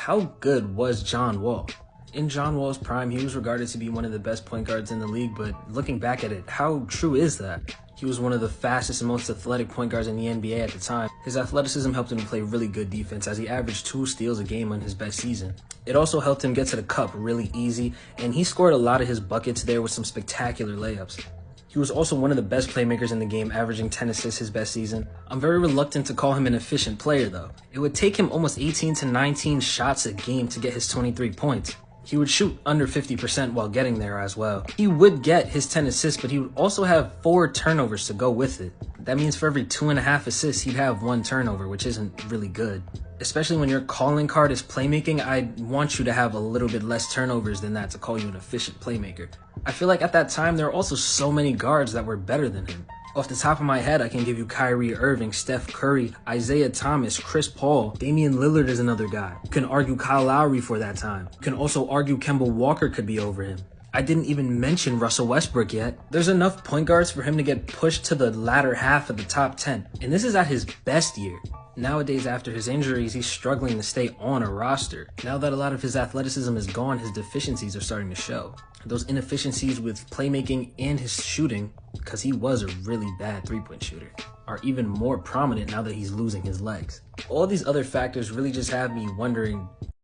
how good was John Wall? In John Wall's prime, he was regarded to be one of the best point guards in the league, but looking back at it, how true is that? He was one of the fastest and most athletic point guards in the NBA at the time. His athleticism helped him to play really good defense as he averaged 2 steals a game on his best season. It also helped him get to the cup really easy, and he scored a lot of his buckets there with some spectacular layups. He was also one of the best playmakers in the game, averaging 10 assists his best season. I'm very reluctant to call him an efficient player though. It would take him almost 18 to 19 shots a game to get his 23 points. He would shoot under 50% while getting there as well. He would get his 10 assists, but he would also have 4 turnovers to go with it. That means for every 2.5 assists, he'd have 1 turnover, which isn't really good. Especially when your calling card is playmaking, I want you to have a little bit less turnovers than that to call you an efficient playmaker. I feel like at that time, there were also so many guards that were better than him. Off the top of my head, I can give you Kyrie Irving, Steph Curry, Isaiah Thomas, Chris Paul, Damian Lillard is another guy. You can argue Kyle Lowry for that time. You can also argue Kemba Walker could be over him. I didn't even mention Russell Westbrook yet. There's enough point guards for him to get pushed to the latter half of the top 10. And this is at his best year. Nowadays, after his injuries, he's struggling to stay on a roster. Now that a lot of his athleticism is gone, his deficiencies are starting to show. Those inefficiencies with playmaking and his shooting, because he was a really bad three-point shooter, are even more prominent now that he's losing his legs. All these other factors really just have me wondering,